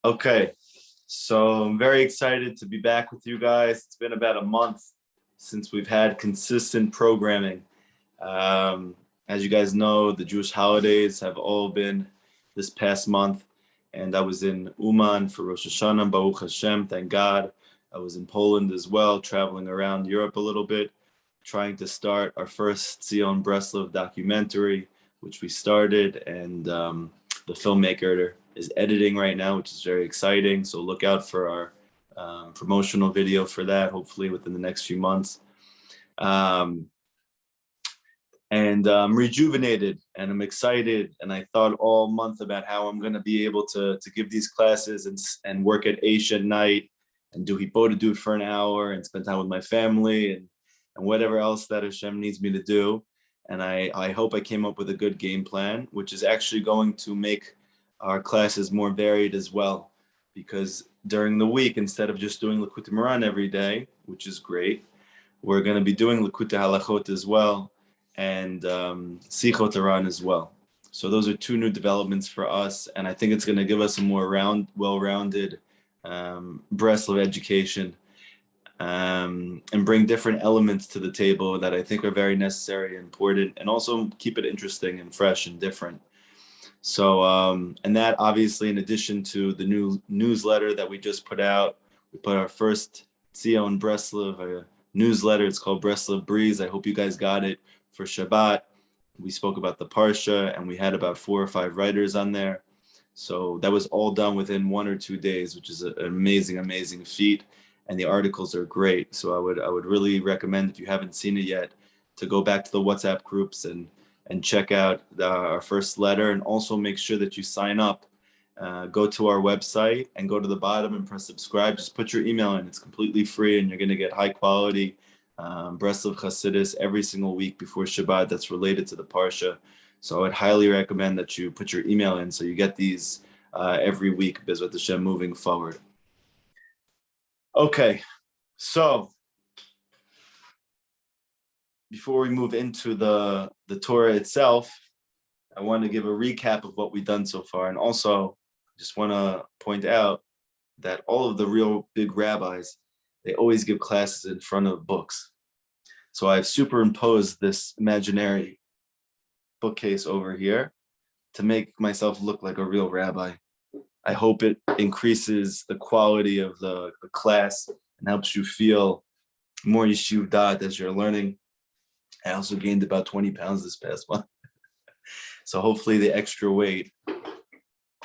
Okay, so I'm very excited to be back with you guys. It's been about a month since we've had consistent programming. As you guys know, the Jewish holidays have all been this past month, and I was in Uman for Rosh Hashanah, Baruch Hashem, thank God. I was in Poland as well, traveling around Europe a little bit, trying to start our first Zion Breslov documentary, which we started, and the filmmaker is editing right now, which is very exciting. So look out for our promotional video for that, hopefully within the next few months. And I'm rejuvenated and I'm excited. And I thought all month about how I'm going to be able to give these classes and work at Aish at night and do it for an hour and spend time with my family and whatever else that Hashem needs me to do. And I hope I came up with a good game plan, which is actually going to make our classes more varied as well, because during the week, instead of just doing Likutey Moharan every day, which is great, we're going to be doing Likutey Halachot as well and Sichot Haran as well. So those are two new developments for us, and I think it's going to give us a more well-rounded Breslov education and bring different elements to the table that I think are very necessary and important, and also keep it interesting and fresh and different. So, and that obviously, in addition to the new newsletter that we just put out, we put our first Zion Breslov newsletter. It's called Breslov Breeze. I hope you guys got it for Shabbat. We spoke about the Parsha, and we had about 4 or 5 writers on there. So that was all done within 1 or 2 days, which is an amazing, amazing feat. And the articles are great. So I would really recommend, if you haven't seen it yet, to go back to the WhatsApp groups and check out our first letter, and also make sure that you sign up. Go to our website and go to the bottom and press subscribe. Just put your email in. It's completely free, and you're going to get high quality Breslov Chassidus every single week before Shabbat that's related to the Parsha. So I would highly recommend that you put your email in so you get these every week, Bezrat Hashem, moving forward. Okay, so before we move into the Torah itself, I want to give a recap of what we've done so far. And also, just want to point out that all of the real big rabbis, they always give classes in front of books. So I've superimposed this imaginary bookcase over here to make myself look like a real rabbi. I hope it increases the quality of the class and helps you feel more yeshiv da'at as you're learning. I also gained about 20 pounds this past month. So hopefully the extra weight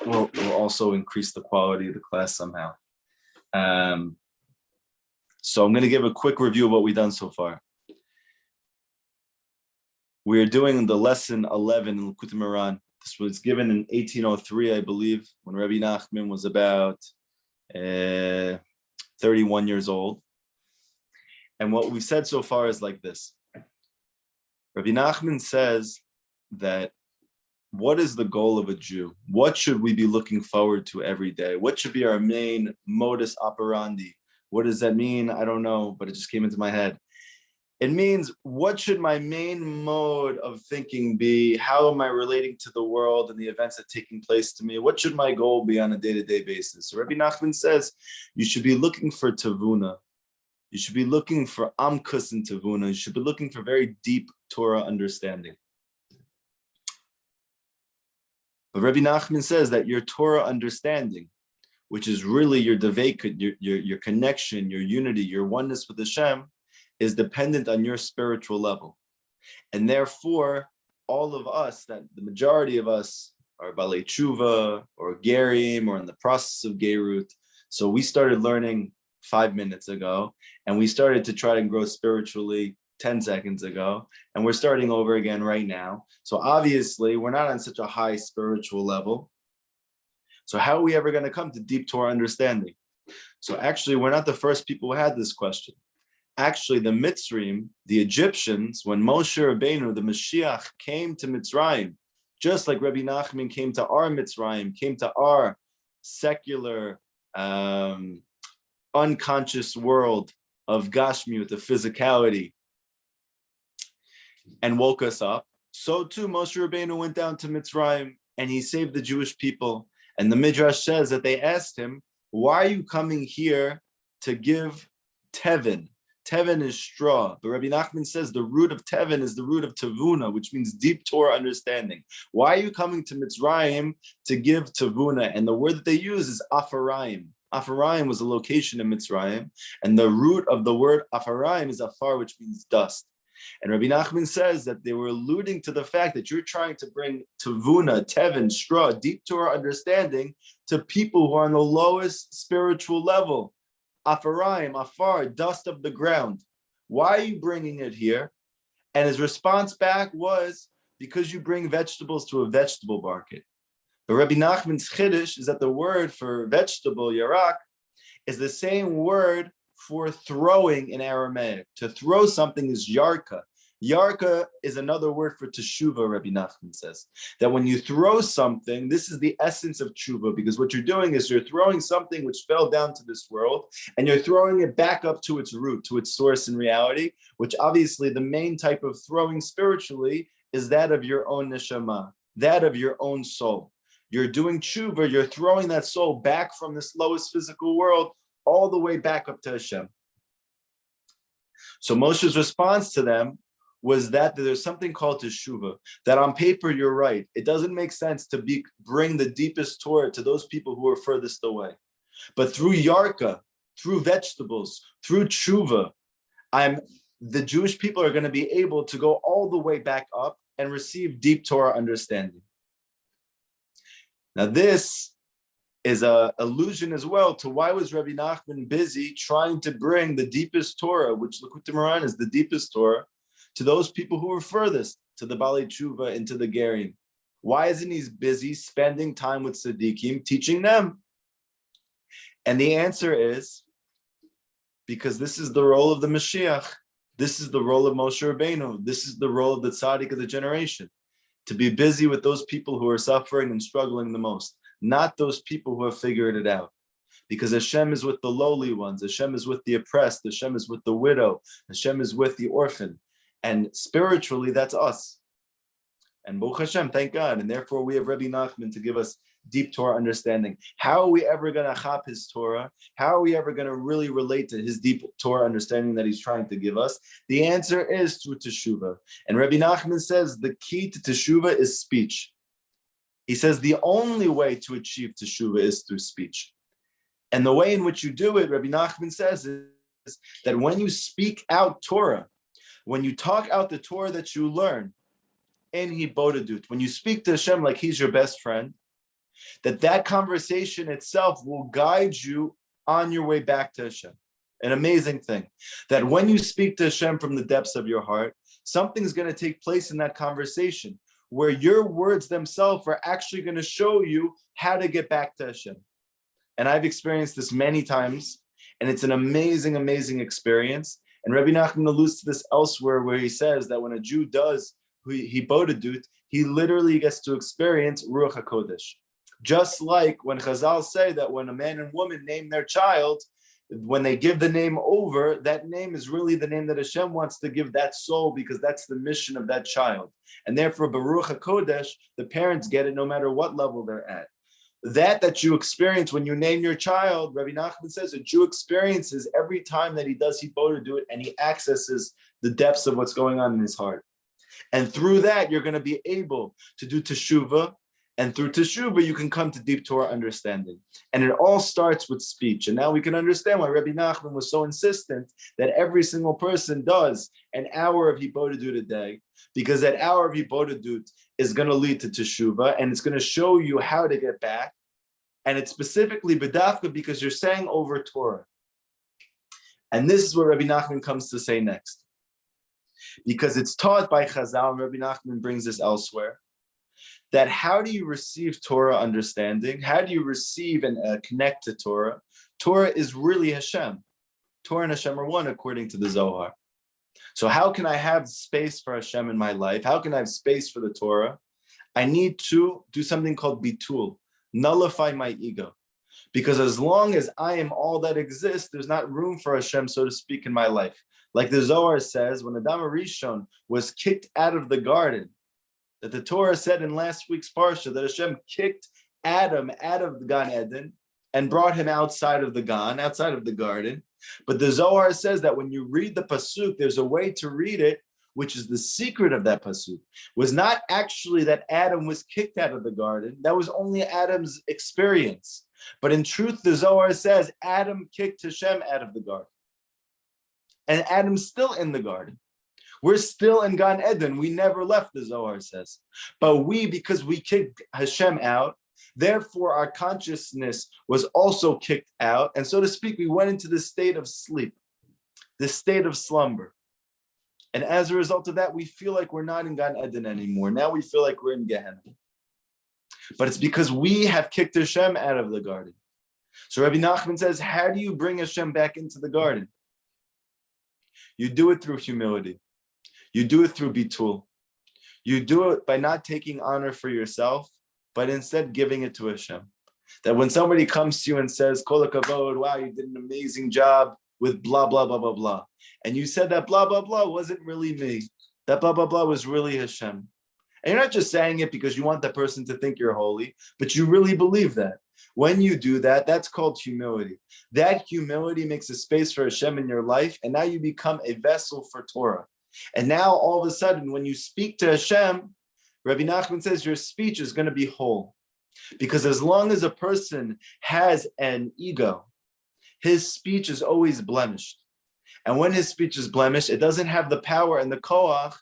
will also increase the quality of the class somehow. So I'm going to give a quick review of what we've done so far. We're doing the lesson 11 in Likutey Moharan. This was given in 1803, I believe, when Rabbi Nachman was about 31 years old. And what we've said so far is like this. Rabbi Nachman says that what is the goal of a Jew? What should we be looking forward to every day? What should be our main modus operandi? What does that mean? I don't know, but it just came into my head. It means, what should my main mode of thinking be? How am I relating to the world and the events that are taking place to me? What should my goal be on a day-to-day basis? So Rabbi Nachman says, you should be looking for tavuna. You should be looking for amkus and tavuna. You should be looking for very deep Torah understanding. But Rabbi Nachman says that your Torah understanding, which is really your devekut, your connection, your unity, your oneness with Hashem, is dependent on your spiritual level. And therefore, all of us, that the majority of us are Balei Tshuva or Gerim or in the process of Gerut. So we started learning 5 minutes ago, and we started to try and grow spiritually 10 seconds ago, and we're starting over again right now. So obviously, we're not on such a high spiritual level. So how are we ever going to come to deep Torah understanding? So actually, we're not the first people who had this question. Actually, the Mitzrayim, the Egyptians, when Moshe Rabbeinu, the Mashiach, came to Mitzrayim, just like Rabbi Nachman came to our Mitzrayim, came to our secular, unconscious world of Gashmiut, of physicality, and woke us up, so too Moshe Rabbeinu went down to Mitzrayim and he saved the Jewish people. And the Midrash says that they asked him, why are you coming here to give tevin? Tevin is straw. But Rabbi Nachman says the root of tevin is the root of tavuna, which means deep Torah understanding. Why are you coming to Mitzrayim to give tavuna? And the word that they use is afarayim. Afarayim was a location in Mitzrayim, and the root of the word afarayim is afar, which means dust. And Rabbi Nachman says that they were alluding to the fact that you're trying to bring tavuna, tevin, straw, deep Torah understanding to people who are on the lowest spiritual level. Afarayim, afar, dust of the ground. Why are you bringing it here? And his response back was, because you bring vegetables to a vegetable market. But Rabbi Nachman's chiddush is that the word for vegetable, yarak, is the same word for throwing in Aramaic. To throw something is yarka. Yarka is another word for teshuva, Rabbi Nachman says. That when you throw something, this is the essence of teshuva, because what you're doing is you're throwing something which fell down to this world, and you're throwing it back up to its root, to its source in reality, which obviously the main type of throwing spiritually is that of your own neshama, that of your own soul. You're doing teshuva, you're throwing that soul back from this lowest physical world all the way back up to Hashem. So Moshe's response to them was that there's something called teshuva, that on paper you're right. It doesn't make sense to bring the deepest Torah to those people who are furthest away. But through yarka, through vegetables, through teshuva, the Jewish people are going to be able to go all the way back up and receive deep Torah understanding. Now this is an allusion as well to why was Rabbi Nachman busy trying to bring the deepest Torah, which Likutey Moharan is the deepest Torah, to those people who were furthest, to the Balei Tshuva and to the Gerim. Why isn't he busy spending time with Tzaddikim, teaching them? And the answer is, because this is the role of the Mashiach. This is the role of Moshe Rabbeinu. This is the role of the tzaddik of the generation, to be busy with those people who are suffering and struggling the most, not those people who have figured it out. Because Hashem is with the lowly ones, Hashem is with the oppressed, Hashem is with the widow, Hashem is with the orphan. And spiritually, that's us. And Baruch Hashem, thank God. And therefore, we have Rabbi Nachman to give us deep Torah understanding. How are we ever going to chap his Torah? How are we ever going to really relate to his deep Torah understanding that he's trying to give us? The answer is through teshuva. And Rabbi Nachman says the key to teshuva is speech. He says the only way to achieve teshuva is through speech. And the way in which you do it, Rabbi Nachman says, is that when you speak out Torah, when you talk out the Torah that you learn, in Hibodadut, when you speak to Hashem like he's your best friend, that conversation itself will guide you on your way back to Hashem. An amazing thing. That when you speak to Hashem from the depths of your heart, something's going to take place in that conversation where your words themselves are actually going to show you how to get back to Hashem. And I've experienced this many times, and it's an amazing, amazing experience. And Rabbi Nachman alludes to this elsewhere, where he says that when a Jew does Hibodadut, he literally gets to experience Ruach HaKodesh. Just like when Chazal say that when a man and woman name their child, when they give the name over, that name is really the name that Hashem wants to give that soul, because that's the mission of that child. And therefore, Baruch HaKodesh, the parents get it no matter what level they're at. That you experience when you name your child, Rabbi Nachman says, a Jew experiences every time that he does Hibodadut, and he accesses the depths of what's going on in his heart. And through that, you're going to be able to do teshuva, and through teshuva, you can come to deep Torah understanding. And it all starts with speech. And now we can understand why Rabbi Nachman was so insistent that every single person does an hour of Hibodadut a day, because that hour of Hibodadut is going to lead to teshuva, and it's going to show you how to get back. And it's specifically b'dafka because you're saying over Torah. And this is what Rabbi Nachman comes to say next. Because it's taught by Chazal, and Rabbi Nachman brings this elsewhere, that how do you receive Torah understanding? How do you receive and connect to Torah? Torah is really Hashem. Torah and Hashem are one, according to the Zohar. So how can I have space for Hashem in my life? How can I have space for the Torah? I need to do something called bitul, nullify my ego. Because as long as I am all that exists, there's not room for Hashem, so to speak, in my life. Like the Zohar says, when Adam Rishon was kicked out of the garden, that the Torah said in last week's parsha that Hashem kicked Adam out of the Gan Eden and brought him outside of the garden. But the Zohar says that when you read the pasuk, there's a way to read it, which is the secret of that pasuk, was not actually that Adam was kicked out of the garden. That was only Adam's experience. But in truth, the Zohar says Adam kicked Hashem out of the garden. And Adam's still in the garden. We're still in Gan Eden. We never left, the Zohar says. But because we kicked Hashem out, therefore our consciousness was also kicked out. And so to speak, we went into the state of sleep, the state of slumber. And as a result of that, we feel like we're not in Gan Eden anymore. Now we feel like we're in Gehenna. But it's because we have kicked Hashem out of the garden. So Rabbi Nachman says, how do you bring Hashem back into the garden? You do it through humility. You do it through bitul. You do it by not taking honor for yourself, but instead giving it to Hashem. That when somebody comes to you and says, Kol hakavod, wow, you did an amazing job with blah, blah, blah, blah, blah. And you said that blah, blah, blah wasn't really me. That blah, blah, blah was really Hashem. And you're not just saying it because you want that person to think you're holy, but you really believe that. When you do that, that's called humility. That humility makes a space for Hashem in your life, and now you become a vessel for Torah. And now all of a sudden, when you speak to Hashem, Rabbi Nachman says your speech is going to be whole. Because as long as a person has an ego, his speech is always blemished. And when his speech is blemished, it doesn't have the power and the koach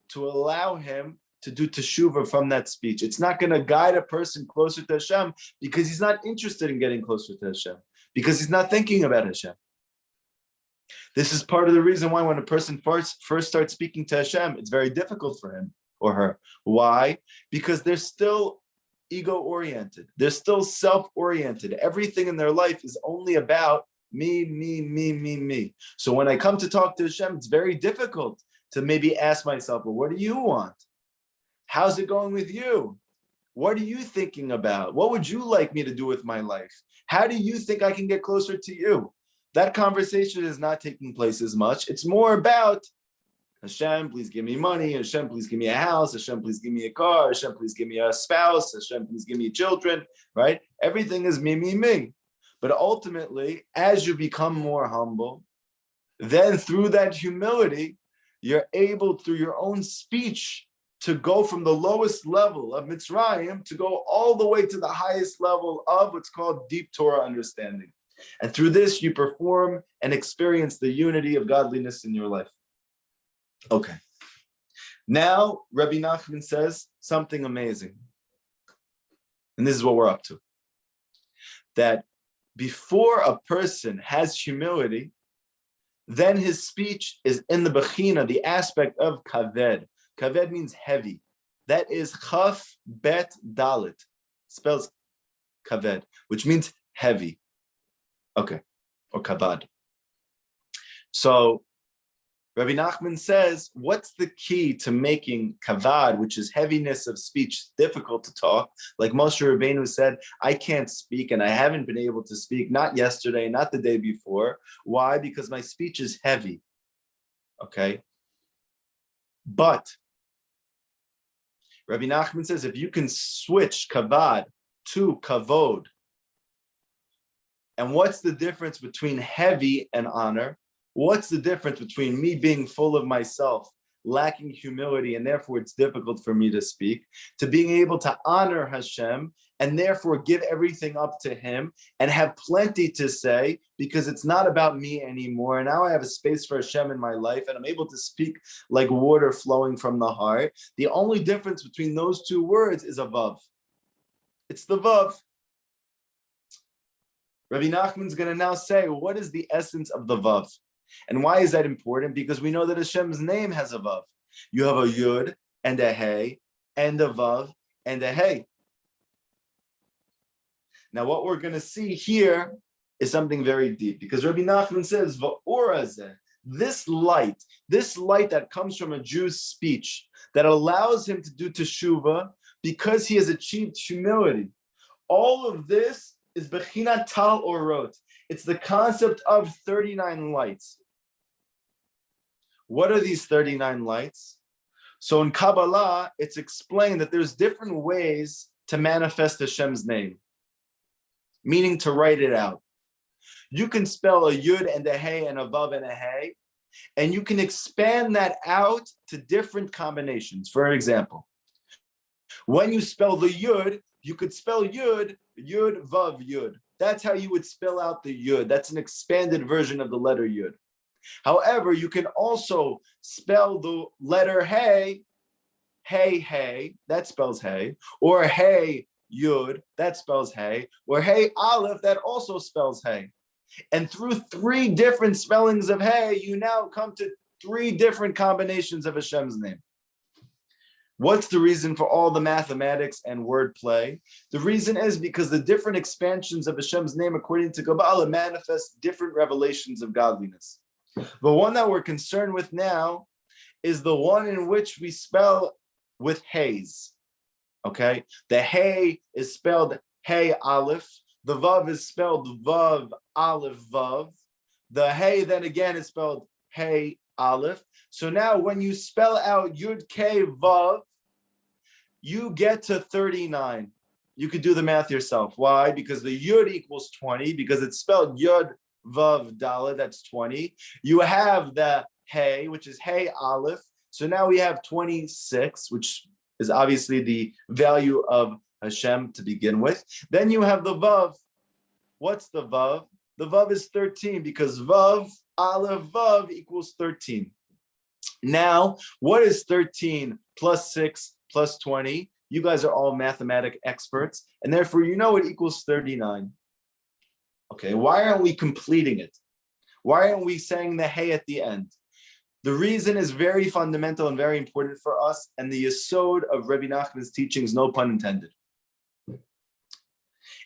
to allow him to do teshuva from that speech. It's not going to guide a person closer to Hashem because he's not interested in getting closer to Hashem, because he's not thinking about Hashem. This is part of the reason why when a person first starts speaking to Hashem, it's very difficult for him or her. Why? Because they're still ego-oriented. They're still self-oriented. Everything in their life is only about me, me, me, me, me. So when I come to talk to Hashem, it's very difficult to maybe ask myself, well, what do you want? How's it going with you? What are you thinking about? What would you like me to do with my life? How do you think I can get closer to you? That conversation is not taking place as much. It's more about Hashem, please give me money. Hashem, please give me a house. Hashem, please give me a car. Hashem, please give me a spouse. Hashem, please give me children, right? Everything is me, me, me. But ultimately, as you become more humble, then through that humility, you're able, through your own speech, to go from the lowest level of Mitzrayim to go all the way to the highest level of what's called deep Torah understanding. And through this, you perform and experience the unity of godliness in your life. Okay. Now, Rabbi Nachman says something amazing. And this is what we're up to. That before a person has humility, then his speech is in the bechina, the aspect of kaved. Kaved means heavy. That is chaf bet dalit. Spells kaved, which means heavy. Okay, or kabad. So Rabbi Nachman says, what's the key to making kavad, which is heaviness of speech, difficult to talk? Like Moshe Rabbeinu said, I can't speak and I haven't been able to speak, not yesterday, not the day before. Why? Because my speech is heavy. Okay. But Rabbi Nachman says, if you can switch kavad to kavod, and what's the difference between heavy and honor? What's the difference between me being full of myself, lacking humility, and therefore it's difficult for me to speak, to being able to honor Hashem and therefore give everything up to Him and have plenty to say because it's not about me anymore. And now I have a space for Hashem in my life and I'm able to speak like water flowing from the heart. The only difference between those two words is a vav. It's the vav. Rabbi Nachman's going to now say, what is the essence of the vav? And why is that important? Because we know that Hashem's name has a vav. You have a yud and a hey and a vav and a hey. Now what we're going to see here is something very deep because Rabbi Nachman says, Va'orazeh, this light that comes from a Jew's speech that allows him to do teshuva because he has achieved humility. All of this is Bechina Tal Orot. It's the concept of 39 lights. What are these 39 lights? So in Kabbalah, it's explained that there's different ways to manifest Hashem's name, meaning to write it out. You can spell a yud and a hey and a vav and a hey, and you can expand that out to different combinations. For example, when you spell the yud, you could spell yud, yud, vav, yud. That's how you would spell out the yud. That's an expanded version of the letter yud. However, you can also spell the letter hey, hey, hey, that spells hey, or hey, yud, that spells hey, or hey, aleph, that also spells hey. And through 3 different spellings of hey, you now come to 3 different combinations of Hashem's name. What's the reason for all the mathematics and wordplay? The reason is because the different expansions of Hashem's name, according to Kabbalah, manifest different revelations of godliness. The one that we're concerned with now is the one in which we spell with heys. Okay, the hey is spelled hey aleph. The vav is spelled vav aleph vav. The hey then again is spelled hey aleph. So now when you spell out yud k vav, you get to 39. You could do the math yourself. Why? Because the yud equals 20, because it's spelled yud vav daled, that's 20. You have the hey, which is hey aleph. So now we have 26, which is obviously the value of Hashem to begin with. Then you have the vav. What's the vav? The vav is 13 because vav, aleph, vav equals 13. Now, what is 13 plus 6 plus 20? You guys are all mathematic experts, and therefore you know it equals 39. Okay, why aren't we completing it? Why aren't we saying the hey at the end? The reason is very fundamental and very important for us, and the yesod of Rabbi Nachman's teachings, no pun intended.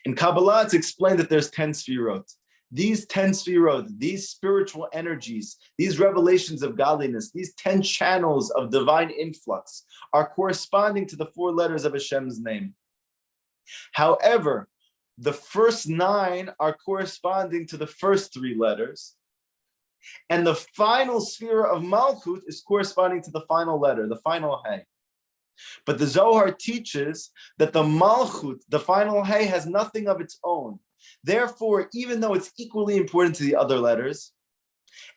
In Kabbalah, it's explained that there's 10 sfirot. These 10 sfirot, these spiritual energies, these revelations of godliness, these 10 channels of divine influx are corresponding to the 4 letters of Hashem's name. However, the first 9 are corresponding to the first 3 letters, and the final sphere of Malchut is corresponding to the final letter, the final Hey. But the Zohar teaches that the Malchut, the final Hey, has nothing of its own. Therefore, even though it's equally important to the other letters,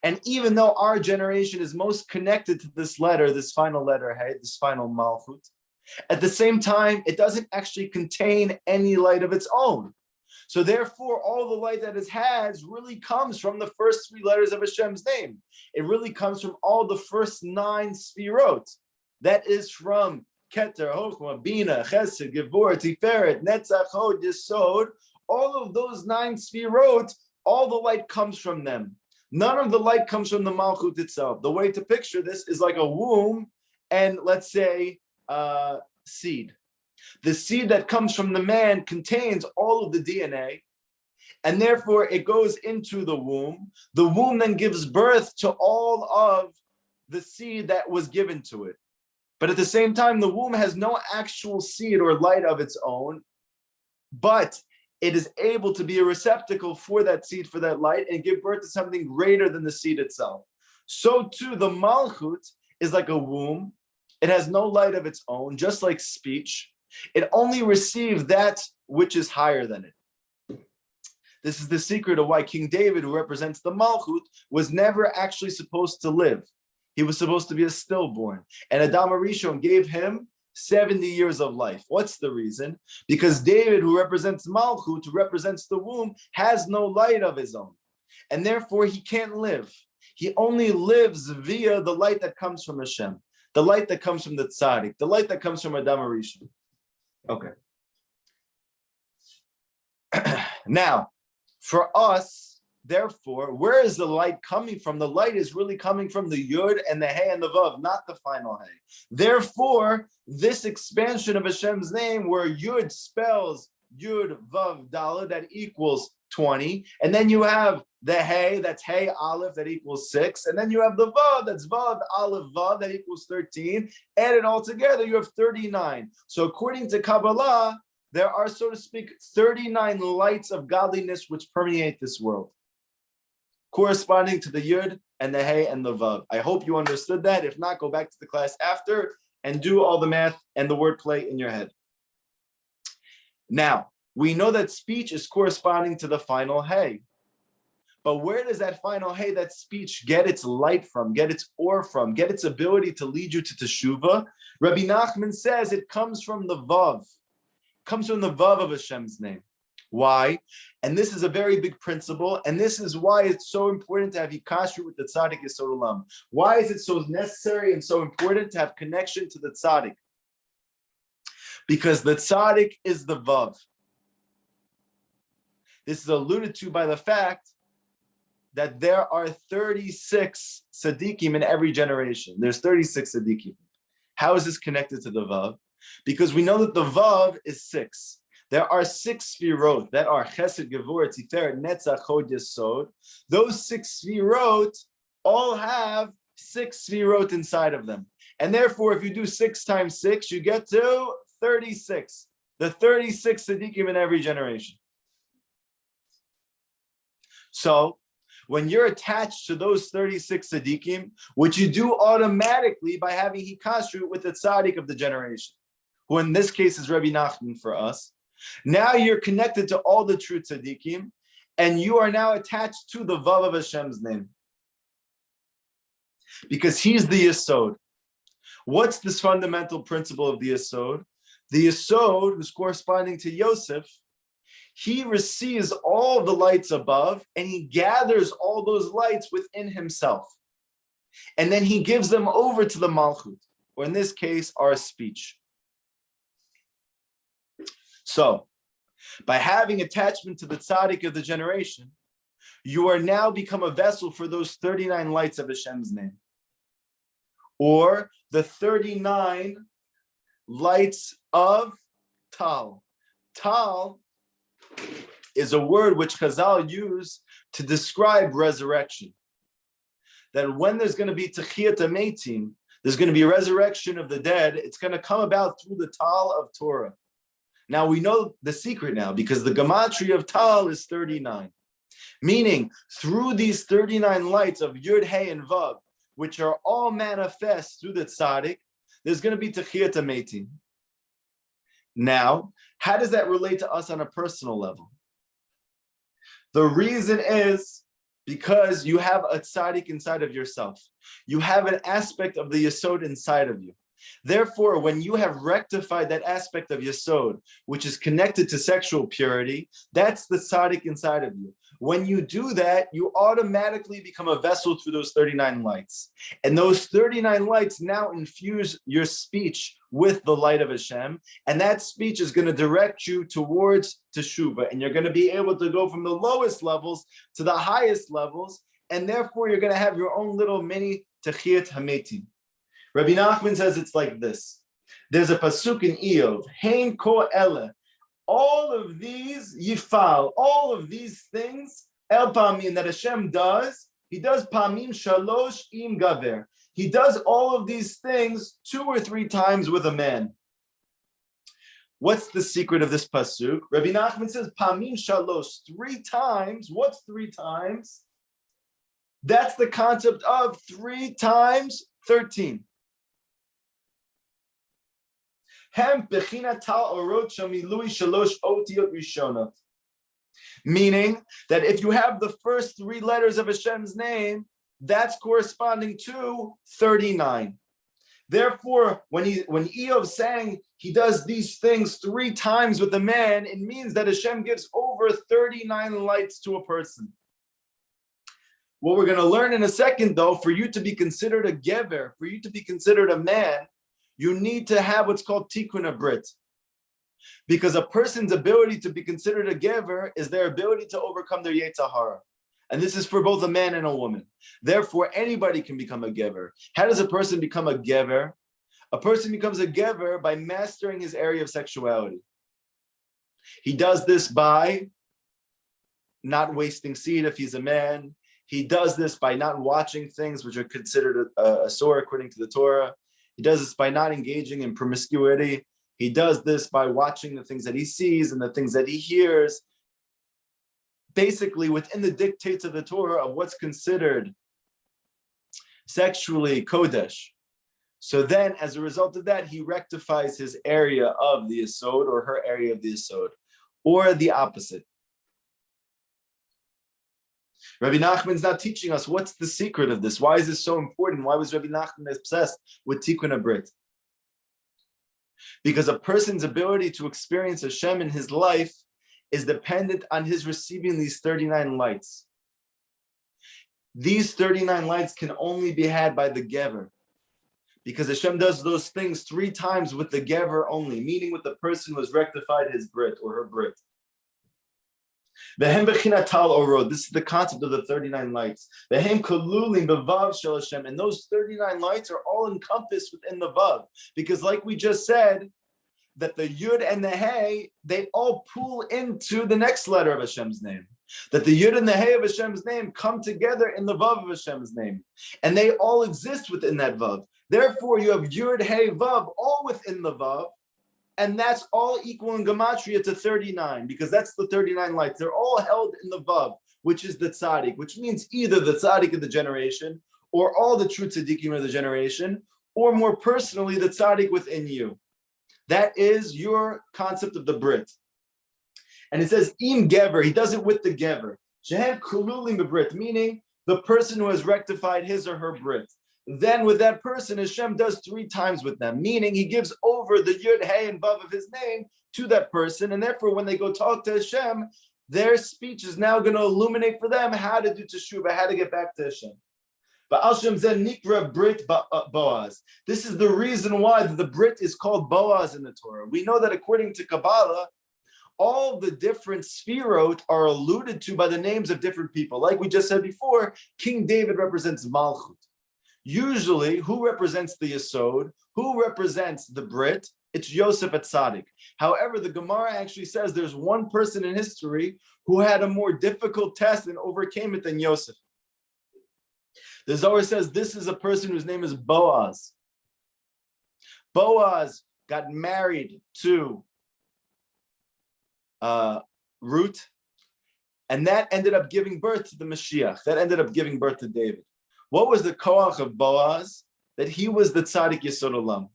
and even though our generation is most connected to this letter, this final letter Hey, this final Malchut, at the same time, it doesn't actually contain any light of its own. So therefore, all the light that it has really comes from the first 3 letters of Hashem's name. It really comes from all the first 9 sfirot. That is from Keter, Chochmah, Bina, Chesed, Gevur, Tiferet, Netzach, Hod, Yesod. All of those 9 sfirot, all the light comes from them. None of the light comes from the Malchut itself. The way to picture this is like a womb and, let's say, seed. The seed that comes from the man contains all of the DNA, and therefore it goes into the womb. The womb then gives birth to all of the seed that was given to it. But at the same time, the womb has no actual seed or light of its own, but it is able to be a receptacle for that seed, for that light, and give birth to something greater than the seed itself. So too, the Malchut is like a womb. It has no light of its own, just like speech. It only receives that which is higher than it. This is the secret of why King David, who represents the Malchut, was never actually supposed to live. He was supposed to be a stillborn. And Adam HaRishon gave him 70 years of life. What's the reason? Because David, who represents Malchut, who represents the womb, has no light of his own. And therefore, he can't live. He only lives via the light that comes from Hashem, the light that comes from the tzaddik, the light that comes from Adam HaRishon. Okay. Now, for us, therefore, where is the light coming from? The light is really coming from the Yud and the Hey and the Vav, not the final Hey. Therefore, this expansion of Hashem's name, where Yud spells Yud Vav Daled, that equals 20, and then you have the Hey, that's Hey Aleph, that equals 6, and then you have the Vav, that's Vav Aleph Vav, that equals 13. Add it all together, you have 39. So according to Kabbalah, there are, so to speak, 39 lights of godliness which permeate this world, corresponding to the Yud and the Hey and the Vav. I hope you understood that. If not, go back to the class after and do all the math and the wordplay in your head. Now, we know that speech is corresponding to the final hey. But where does that final hey, that speech, get its light from, get its or from, get its ability to lead you to Teshuva? Rabbi Nachman says it comes from the Vav. It comes from the Vav of Hashem's name. Why? And this is a very big principle, and this is why it's so important to have Hikashru with the Tzaddik Yesod Olam. Why is it so necessary and so important to have connection to the Tzaddik? Because the Tzaddik is the Vav. This is alluded to by the fact that there are 36 tzaddikim in every generation. There's 36 tzaddikim. How is this connected to the Vav? Because we know that the Vav is 6. There are 6 sfirot that are Chesed, Gevurah, Tiferet, Netzach, Hod, Yesod. Those 6 sfirot all have 6 sfirot inside of them. And therefore, if you do 6 times 6, you get to 36. The 36 tzaddikim in every generation. So, when you're attached to those 36 tzaddikim, which you do automatically by having hikashru with the tzaddik of the generation, who in this case is Rabbi Nachman for us, now you're connected to all the true tzaddikim, and you are now attached to the Vav of Hashem's name. Because he's the Yesod. What's this fundamental principle of the Yesod? The Yesod, who's corresponding to Yosef, he receives all the lights above and he gathers all those lights within himself. And then he gives them over to the Malchut, or in this case, our speech. So, by having attachment to the tzaddik of the generation, you are now become a vessel for those 39 lights of Hashem's name. Or the 39 lights of Tal. Tal is a word which Chazal use to describe resurrection. That when there's going to be Techiyat HaMeitim, there's going to be a resurrection of the dead, it's going to come about through the Tal of Torah. Now we know the secret now, because the Gematria of Tal is 39. Meaning, through these 39 lights of Yud, Hey, and Vav, which are all manifest through the Tzaddik, there's going to be Techiyat HaMeitim. Now, how does that relate to us on a personal level? The reason is because you have a tzaddik inside of yourself. You have an aspect of the Yesod inside of you. Therefore, when you have rectified that aspect of Yesod, which is connected to sexual purity, that's the tzaddik inside of you. When you do that, you automatically become a vessel through those 39 lights. And those 39 lights now infuse your speech with the light of Hashem. And that speech is going to direct you towards Teshuva. And you're going to be able to go from the lowest levels to the highest levels. And therefore, you're going to have your own little mini Techiyat HaMeitim. Rabbi Nachman says it's like this. There's a pasuk in Eov, Hein ko ele. All of these yifal, all of these things, el pamim, that Hashem does, he does pamim shalosh im gaver. He does all of these things 2 or 3 times with a man. What's the secret of this pasuk? Rabbi Nachman says pamim shalosh, 3 times. What's 3 times? That's the concept of 3 times 13. Meaning that if you have the first 3 letters of Hashem's name, that's corresponding to 39. Therefore, when Eov sang, he does these things 3 times with a man, it means that Hashem gives over 39 lights to a person. What we're going to learn in a second, though, for you to be considered a gever, for you to be considered a man, you need to have what's called tikkun habrit. Because a person's ability to be considered a gever is their ability to overcome their yetzer hara. And this is for both a man and a woman. Therefore, anybody can become a gever. How does a person become a gever? A person becomes a gever by mastering his area of sexuality. He does this by not wasting seed if he's a man. He does this by not watching things which are considered a sore according to the Torah. He does this by not engaging in promiscuity. He does this by watching the things that he sees and the things that he hears. Basically, within the dictates of the Torah of what's considered sexually kodesh. So then, as a result of that, he rectifies his area of the Yesod or her area of the Yesod, or the opposite. Rabbi Nachman's not teaching us what's the secret of this. Why is this so important? Why was Rabbi Nachman obsessed with Tikkun HaBrit? Because a person's ability to experience Hashem in his life is dependent on his receiving these 39 lights. These 39 lights can only be had by the Gever, because Hashem does those things 3 times with the Gever only, meaning with the person who has rectified his Brit or her Brit. This is the concept of the 39 lights. And those 39 lights are all encompassed within the Vav, because like we just said, that the Yud and the Hey, they all pool into the next letter of Hashem's name. That the Yud and the Hey of Hashem's name come together in the Vav of Hashem's name. And they all exist within that Vav. Therefore, you have Yud, Hey, Vav, all within the Vav. And that's all equal in Gematria to 39, because that's the 39 lights. They're all held in the Vav, which is the Tzaddik, which means either the Tzaddik of the generation, or all the true Tzaddikim of the generation, or more personally, the Tzaddik within you. That is your concept of the Brit. And it says, Im Gever, he does it with the Gever. Shehem Kululim B'Brit, meaning the person who has rectified his or her Brit. Then with that person, Hashem does 3 times with them, meaning he gives over the Yud, Hey, and Vav of his name to that person. And therefore, when they go talk to Hashem, their speech is now going to illuminate for them how to do Teshuva, how to get back to Hashem. But Hashem Zen Nikra Brit Boaz. This is the reason why the Brit is called Boaz in the Torah. We know that according to Kabbalah, all the different Sfirot are alluded to by the names of different people. Like we just said before, King David represents Malchut. Usually, who represents the Yesod? Who represents the Brit? It's Yosef at Tzaddik. However, the Gemara actually says there's one person in history who had a more difficult test and overcame it than Yosef. The Zohar says this is a person whose name is Boaz. Boaz got married to Ruth, and that ended up giving birth to the Mashiach. That ended up giving birth to David. What was the koach of Boaz? That he was the tzaddik Yesod Olam.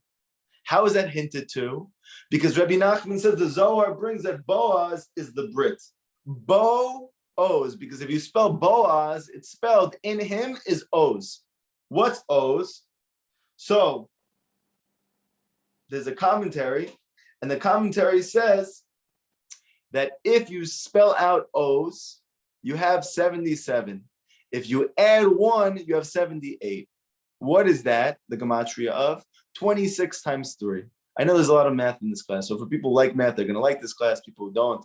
How is that hinted to? Because Rabbi Nachman says the Zohar brings that Boaz is the Brit. Bo-Oz, because if you spell Boaz, it's spelled in him is Oz. What's Oz? So there's a commentary, and the commentary says that if you spell out Oz, you have 77. If you add 1, you have 78. What is that? The gematria of 26 times 3. I know there's a lot of math in this class. So for people who like math, they're going to like this class. People who don't,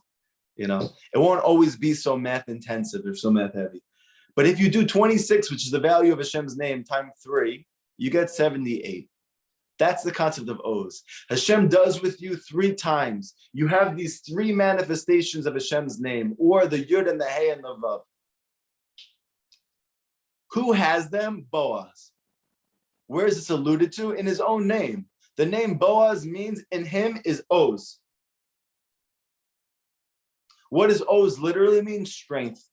it won't always be so math intensive or so math heavy. But if you do 26, which is the value of Hashem's name, times 3, you get 78. That's the concept of Oz. Hashem does with you 3 times. You have these 3 manifestations of Hashem's name, or the Yud and the Hey and the Vav. Who has them? Boaz. Where is this alluded to? In his own name. The name Boaz means in him is Oz. What does Oz literally mean? Strength.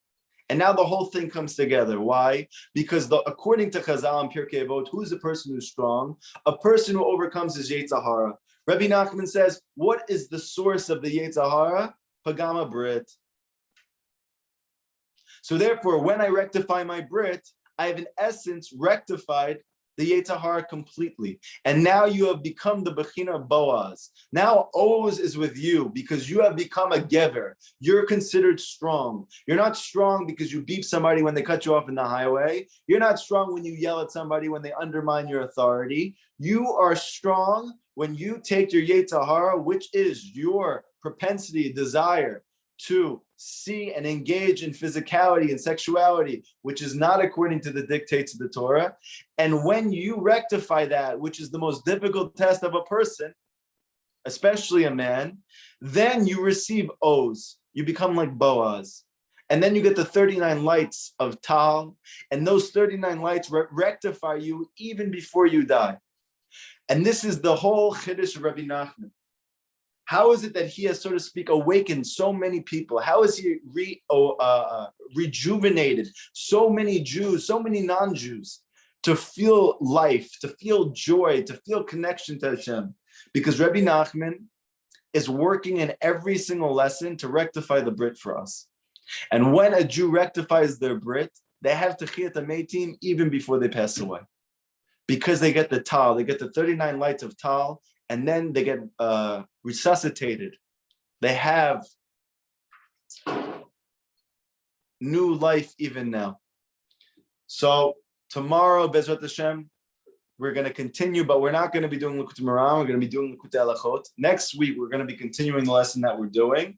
And now the whole thing comes together. Why? Because according to Chazal and Pirkei Avot, who's the person who's strong? A person who overcomes his Yetzer Hara. Rabbi Nachman says, what is the source of the Yetzer Hara? Pagama Brit. So therefore, when I rectify my Brit, I have in essence rectified the Yetzer Hara completely. And now you have become the Bechina Boaz. Now Oz is with you because you have become a Gever. You're considered strong. You're not strong because you beat somebody when they cut you off in the highway. You're not strong when you yell at somebody when they undermine your authority. You are strong when you take your Yetzer Hara, which is your propensity, desire to see and engage in physicality and sexuality, which is not according to the dictates of the Torah. And when you rectify that, which is the most difficult test of a person, especially a man, then you receive Oz. You become like Boaz. And then you get the 39 lights of Tal, and those 39 lights rectify you even before you die. And this is the whole Chiddush of Rabbi Nachman. How is it that he has, so to speak, awakened so many people? How has he rejuvenated so many Jews, so many non-Jews, to feel life, to feel joy, to feel connection to Hashem. Because Rabbi Nachman is working in every single lesson to rectify the Brit for us. And when a Jew rectifies their Brit, they have Techiyat HaMeitim even before they pass away. Because they get the Tal, they get the 39 lights of Tal, and then they get resuscitated. They have new life even now. So tomorrow, Bezrat Hashem, we're going to continue, but we're not going to be doing Likutey Moharan. We're going to be doing Likutey Halachot. Next week, we're going to be continuing the lesson that we're doing.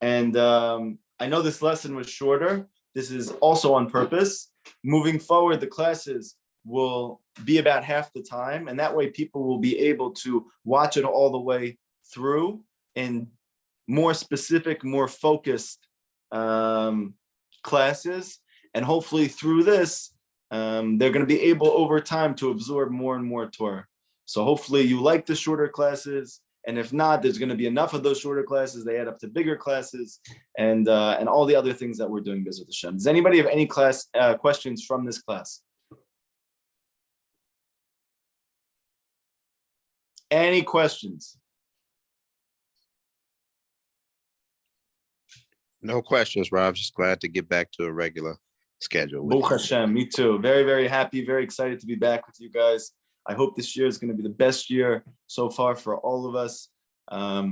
And I know this lesson was shorter. This is also on purpose. Moving forward, the classes will be about half the time. And that way, people will be able to watch it all the way through in more specific, more focused classes. And hopefully through this, they're going to be able over time to absorb more and more Torah. So hopefully you like the shorter classes, and if not, there's going to be enough of those shorter classes. They add up to bigger classes, and all the other things that we're doing. Bezrat Hashem. Does anybody have any questions from this class? Any questions? No questions, Rob. Just glad to get back to a regular schedule. Baruch Hashem, me too. Very, very happy, very excited to be back with you guys. I hope this year is going to be the best year so far for all of us.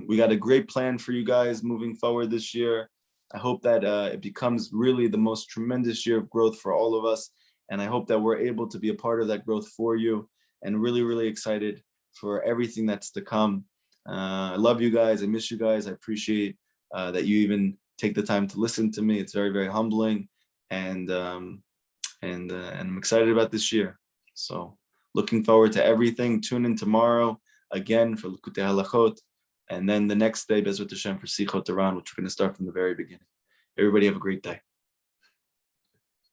We got a great plan for you guys moving forward this year. I hope that it becomes really the most tremendous year of growth for all of us. And I hope that we're able to be a part of that growth for you, and really, really excited for everything that's to come. I love you guys. I miss you guys. I appreciate that you even take the time to listen to me. It's very, very humbling. And I'm excited about this year. So looking forward to everything. Tune in tomorrow again for Likutey Halachot, and then the next day, Bezrat Hashem, for Sichot Iran, which we're going to start from the very beginning. Everybody have a great day.